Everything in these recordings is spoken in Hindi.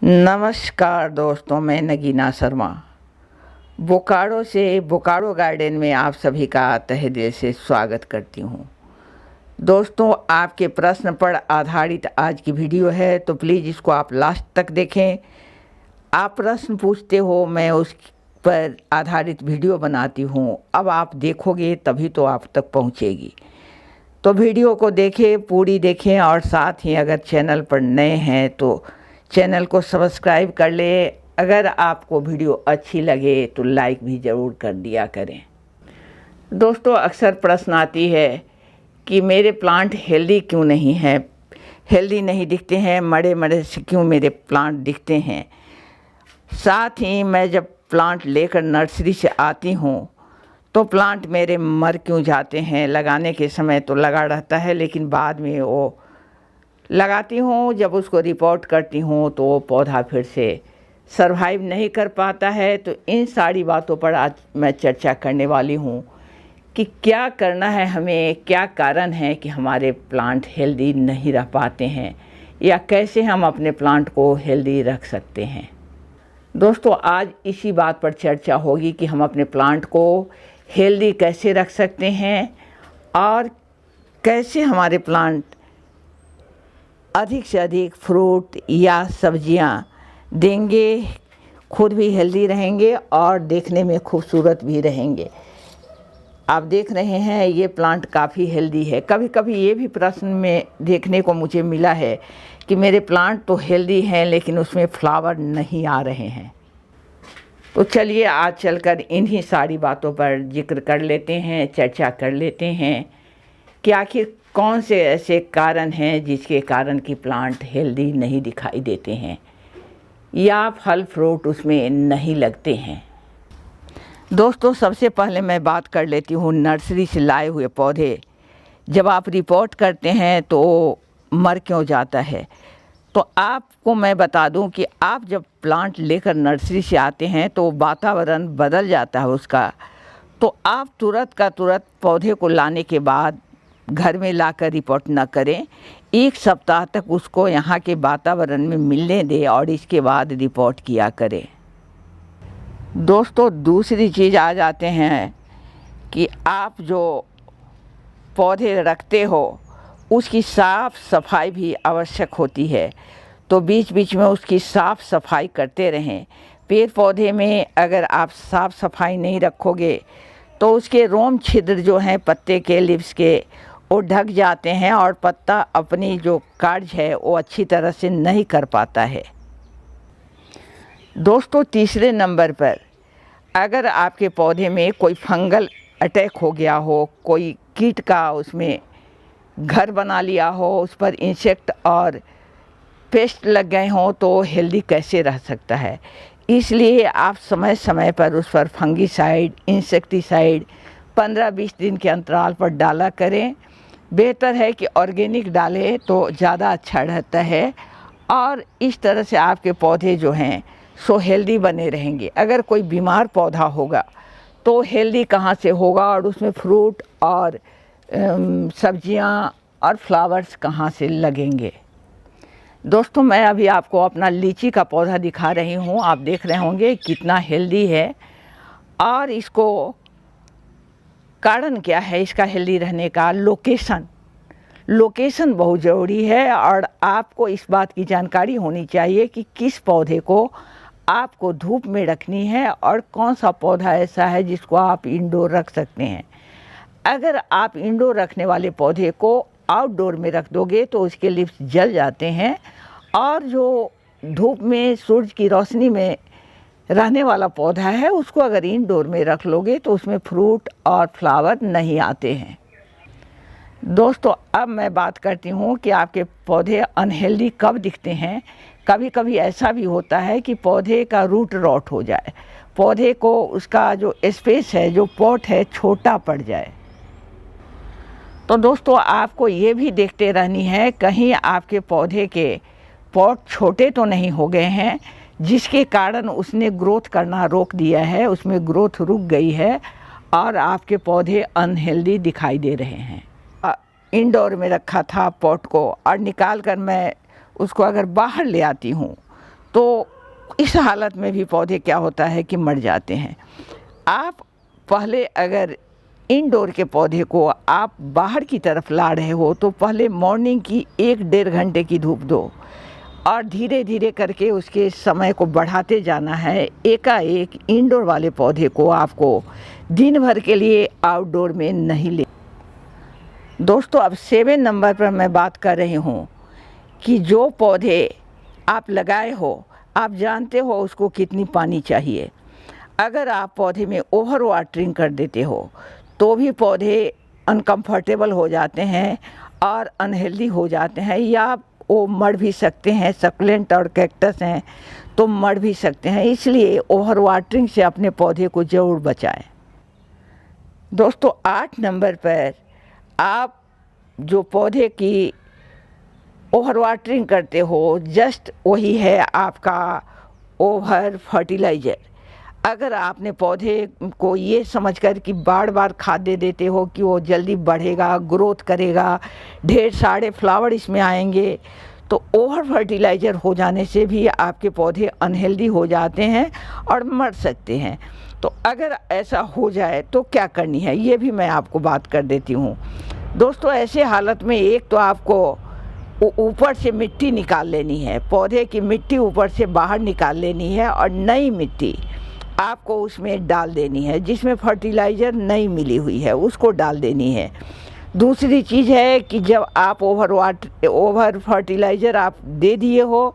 नमस्कार दोस्तों, मैं नगीना शर्मा बोकारो से बोकारो गार्डन में आप सभी का तहे दिल से स्वागत करती हूँ। दोस्तों, आपके प्रश्न पर आधारित आज की वीडियो है, तो प्लीज़ इसको आप लास्ट तक देखें। आप प्रश्न पूछते हो, मैं उस पर आधारित वीडियो बनाती हूँ। अब आप देखोगे तभी तो आप तक पहुँचेगी। तो वीडियो को देखें, पूरी देखें, और साथ ही अगर चैनल पर नए हैं तो चैनल को सब्सक्राइब कर ले। अगर आपको वीडियो अच्छी लगे तो लाइक भी ज़रूर कर दिया करें। दोस्तों, अक्सर प्रश्न आती है कि मेरे प्लांट हेल्दी क्यों नहीं है, हेल्दी नहीं दिखते हैं, मरे मरे से क्यों मेरे प्लांट दिखते हैं। साथ ही मैं जब प्लांट लेकर नर्सरी से आती हूँ तो प्लांट मेरे मर क्यों जाते हैं। लगाने के समय तो लगा रहता है, लेकिन बाद में वो लगाती हूँ, जब उसको रिपोर्ट करती हूँ तो वो पौधा फिर से सरवाइव नहीं कर पाता है। तो इन सारी बातों पर आज मैं चर्चा करने वाली हूँ कि क्या करना है हमें, क्या कारण है कि हमारे प्लांट हेल्दी नहीं रह पाते हैं, या कैसे हम अपने प्लांट को हेल्दी रख सकते हैं। दोस्तों, आज इसी बात पर चर्चा होगी कि हम अपने प्लांट को हेल्दी कैसे रख सकते हैं और कैसे हमारे प्लांट अधिक से अधिक फ्रूट या सब्जियां देंगे, खुद भी हेल्दी रहेंगे और देखने में खूबसूरत भी रहेंगे। आप देख रहे हैं ये प्लांट काफ़ी हेल्दी है। कभी कभी ये भी प्रश्न में देखने को मुझे मिला है कि मेरे प्लांट तो हेल्दी हैं लेकिन उसमें फ्लावर नहीं आ रहे हैं। तो चलिए आज चलकर इन्हीं सारी बातों पर जिक्र कर लेते हैं, चर्चा कर लेते हैं कि आखिर कौन से ऐसे कारण हैं जिसके कारण कि प्लांट हेल्दी नहीं दिखाई देते हैं या फल फ्रूट उसमें नहीं लगते हैं। दोस्तों, सबसे पहले मैं बात कर लेती हूँ नर्सरी से लाए हुए पौधे जब आप रिपोर्ट करते हैं तो मर क्यों जाता है। तो आपको मैं बता दूं कि आप जब प्लांट लेकर नर्सरी से आते हैं तो वातावरण बदल जाता है उसका। तो आप तुरंत का तुरंत पौधे को लाने के बाद घर में लाकर रिपोर्ट न करें। एक सप्ताह तक उसको यहाँ के वातावरण में मिलने दें और इसके बाद रिपोर्ट किया करें। दोस्तों, दूसरी चीज़ आ जाते हैं कि आप जो पौधे रखते हो उसकी साफ़ सफाई भी आवश्यक होती है। तो बीच बीच में उसकी साफ़ सफाई करते रहें। पेड़ पौधे में अगर आप साफ़ सफाई नहीं रखोगे तो उसके रोम छिद्र जो हैं पत्ते के, लिप्स के, वो ढक जाते हैं और पत्ता अपनी जो कार्य है वो अच्छी तरह से नहीं कर पाता है। दोस्तों, तीसरे नंबर पर अगर आपके पौधे में कोई फंगल अटैक हो गया हो, कोई कीट का उसमें घर बना लिया हो, उस पर इंसेक्ट और पेस्ट लग गए हों, तो हेल्दी कैसे रह सकता है। इसलिए आप समय समय पर उस पर फंगीसाइड, इंसेक्टिसाइड 15-20 दिन के अंतराल पर डाला करें। बेहतर है कि ऑर्गेनिक डालें तो ज़्यादा अच्छा रहता है और इस तरह से आपके पौधे जो हैं सो हेल्दी बने रहेंगे। अगर कोई बीमार पौधा होगा तो हेल्दी कहाँ से होगा और उसमें फ्रूट और सब्जियां और फ्लावर्स कहाँ से लगेंगे। दोस्तों, मैं अभी आपको अपना लीची का पौधा दिखा रही हूँ। आप देख रहे होंगे कितना हेल्दी है और इसको कारण क्या है इसका हेल्दी रहने का। लोकेशन बहुत ज़रूरी है और आपको इस बात की जानकारी होनी चाहिए कि किस पौधे को आपको धूप में रखनी है और कौन सा पौधा ऐसा है जिसको आप इंडोर रख सकते हैं। अगर आप इंडोर रखने वाले पौधे को आउटडोर में रख दोगे तो उसके लिप्स जल जाते हैं और जो धूप में सूरज की रोशनी में रहने वाला पौधा है उसको अगर इंडोर में रख लोगे तो उसमें फ्रूट और फ्लावर नहीं आते हैं। दोस्तों, अब मैं बात करती हूँ कि आपके पौधे अनहेल्दी कब दिखते हैं। कभी कभी ऐसा भी होता है कि पौधे का रूट रॉट हो जाए, पौधे को उसका जो स्पेस है, जो पॉट है, छोटा पड़ जाए। तो दोस्तों, आपको ये भी देखते रहनी है कहीं आपके पौधे के पॉट छोटे तो नहीं हो गए हैं जिसके कारण उसने ग्रोथ करना रोक दिया है, उसमें ग्रोथ रुक गई है और आपके पौधे अनहेल्दी दिखाई दे रहे हैं। इंडोर में रखा था पॉट को और निकाल कर मैं उसको अगर बाहर ले आती हूँ तो इस हालत में भी पौधे क्या होता है कि मर जाते हैं। आप पहले अगर इंडोर के पौधे को आप बाहर की तरफ ला रहे हो तो पहले मॉर्निंग की 1-1.5 घंटे की धूप दो और धीरे धीरे करके उसके समय को बढ़ाते जाना है। एकाएक इंडोर वाले पौधे को आपको दिन भर के लिए आउटडोर में नहीं ले। दोस्तों, अब 7 नंबर पर मैं बात कर रही हूँ कि जो पौधे आप लगाए हो, आप जानते हो उसको कितनी पानी चाहिए। अगर आप पौधे में ओवर वाटरिंग कर देते हो तो भी पौधे अनकम्फर्टेबल हो जाते हैं और अनहेल्दी हो जाते हैं, या वो मर भी सकते हैं। सक्लेंट और कैक्टस हैं तो मर भी सकते हैं, इसलिए ओवर वाटरिंग से अपने पौधे को ज़रूर बचाएं। दोस्तों, 8 नंबर पर आप जो पौधे की ओवर वाटरिंग करते हो, जस्ट वही है आपका ओवर फर्टिलाइज़र। अगर आपने पौधे को ये समझकर कि बार बार खाद दे देते हो कि वो जल्दी बढ़ेगा, ग्रोथ करेगा, ढेर सारे फ्लावर इसमें आएंगे, तो ओवर फर्टिलाइज़र हो जाने से भी आपके पौधे अनहेल्दी हो जाते हैं और मर सकते हैं। तो अगर ऐसा हो जाए तो क्या करनी है, ये भी मैं आपको बात कर देती हूँ। दोस्तों, ऐसे हालत में एक तो आपको ऊपर से मिट्टी निकाल लेनी है, पौधे की मिट्टी ऊपर से बाहर निकाल लेनी है और नई मिट्टी आपको उसमें डाल देनी है, जिसमें फर्टिलाइज़र नई मिली हुई है उसको डाल देनी है। दूसरी चीज़ है कि जब आप ओवर फर्टिलाइज़र आप दे दिए हो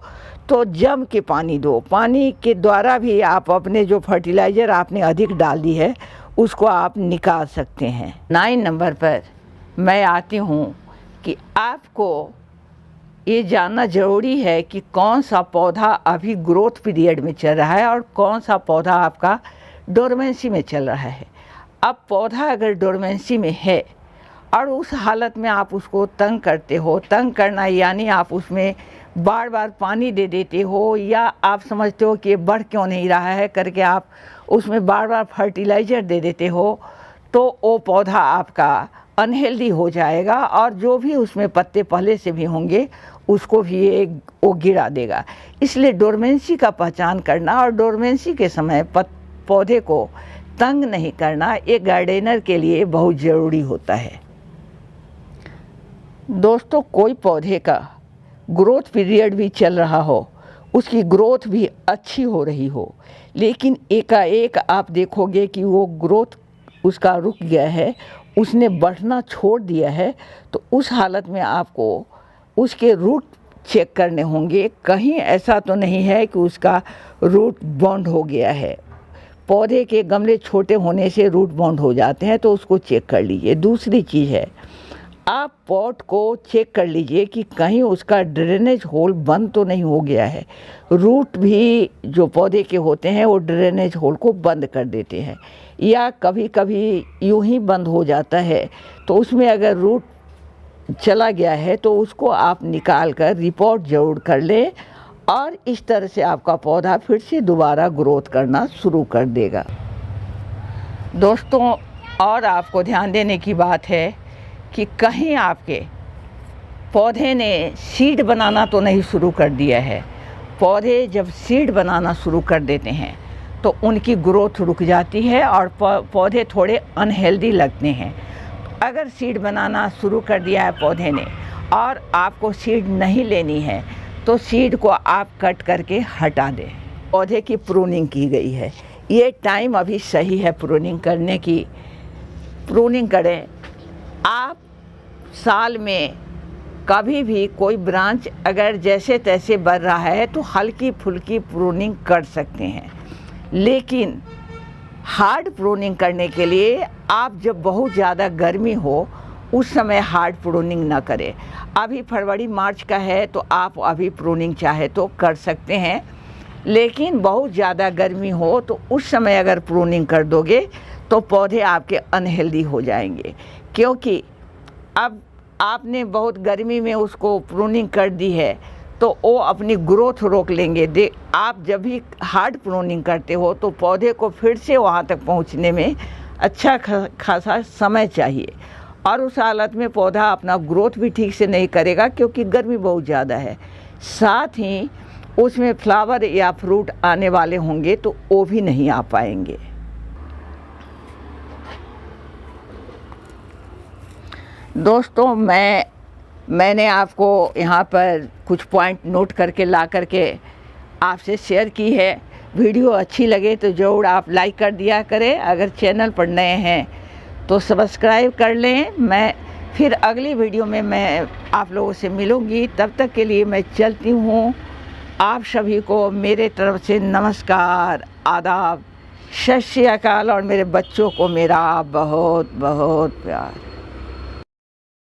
तो जम के पानी दो। पानी के द्वारा भी आप अपने जो फर्टिलाइज़र आपने अधिक डाल दी है उसको आप निकाल सकते हैं। 9 नंबर पर मैं आती हूँ कि आपको ये जानना ज़रूरी है कि कौन सा पौधा अभी ग्रोथ पीरियड में चल रहा है और कौन सा पौधा आपका डोरमेंसी में चल रहा है। अब पौधा अगर डोरमेंसी में है और उस हालत में आप उसको तंग करते हो, तंग करना यानी आप उसमें बार बार पानी दे देते हो, या आप समझते हो कि ये बढ़ क्यों नहीं रहा है करके आप उसमें बार बार फर्टिलाइज़र दे देते हो, तो वो पौधा आपका अनहेल्दी हो जाएगा और जो भी उसमें पत्ते पहले से भी होंगे उसको भी वो गिरा देगा। इसलिए डोरमेंसी का पहचान करना और डोरमेंसी के समय पौधे को तंग नहीं करना एक गार्डनर के लिए बहुत ज़रूरी होता है। दोस्तों, कोई पौधे का ग्रोथ पीरियड भी चल रहा हो, उसकी ग्रोथ भी अच्छी हो रही हो, लेकिन एकाएक आप देखोगे कि वो ग्रोथ उसका रुक गया है, उसने बढ़ना छोड़ दिया है, तो उस हालत में आपको उसके रूट चेक करने होंगे। कहीं ऐसा तो नहीं है कि उसका रूट बॉन्ड हो गया है। पौधे के गमले छोटे होने से रूट बॉन्ड हो जाते हैं, तो उसको चेक कर लीजिए। दूसरी चीज़ है, आप पॉट को चेक कर लीजिए कि कहीं उसका ड्रेनेज होल बंद तो नहीं हो गया है। रूट भी जो पौधे के होते हैं वो ड्रेनेज होल को बंद कर देते हैं, या कभी कभी यूं ही बंद हो जाता है। तो उसमें अगर रूट चला गया है तो उसको आप निकाल कर रिपोर्ट ज़रूर कर लें, और इस तरह से आपका पौधा फिर से दोबारा ग्रोथ करना शुरू कर देगा। दोस्तों, और आपको ध्यान देने की बात है कि कहीं आपके पौधे ने सीड बनाना तो नहीं शुरू कर दिया है। पौधे जब सीड बनाना शुरू कर देते हैं तो उनकी ग्रोथ रुक जाती है और पौधे थोड़े अनहेल्दी लगते हैं। अगर सीड बनाना शुरू कर दिया है पौधे ने और आपको सीड नहीं लेनी है तो सीड को आप कट करके हटा दें। पौधे की प्रूनिंग की गई है, ये टाइम अभी सही है प्रूनिंग करने की। प्रूनिंग करें। आप साल में कभी भी कोई ब्रांच अगर जैसे तैसे बढ़ रहा है तो हल्की फुल्की प्रूनिंग कर सकते हैं, लेकिन हार्ड प्रूनिंग करने के लिए आप जब बहुत ज़्यादा गर्मी हो उस समय हार्ड प्रूनिंग ना करें। अभी फरवरी मार्च का है तो आप अभी प्रूनिंग चाहे तो कर सकते हैं, लेकिन बहुत ज़्यादा गर्मी हो तो उस समय अगर प्रूनिंग कर दोगे तो पौधे आपके अनहेल्दी हो जाएंगे, क्योंकि अब आपने बहुत गर्मी में उसको प्रूनिंग कर दी है तो वो अपनी ग्रोथ रोक लेंगे। आप जब भी हार्ड प्रूनिंग करते हो तो पौधे को फिर से वहाँ तक पहुँचने में अच्छा खासा समय चाहिए, और उस हालत में पौधा अपना ग्रोथ भी ठीक से नहीं करेगा क्योंकि गर्मी बहुत ज़्यादा है। साथ ही उसमें फ्लावर या फ्रूट आने वाले होंगे तो वो भी नहीं आ पाएंगे। दोस्तों मैंने आपको यहाँ पर कुछ पॉइंट नोट करके ला करके आपसे शेयर की है। वीडियो अच्छी लगे तो ज़रूर आप लाइक कर दिया करें। अगर चैनल पर नए हैं तो सब्सक्राइब कर लें। मैं फिर अगली वीडियो में मैं आप लोगों से मिलूँगी। तब तक के लिए मैं चलती हूँ। आप सभी को मेरे तरफ से नमस्कार, आदाब, सत श्री अकाल और मेरे बच्चों को मेरा बहुत बहुत प्यार।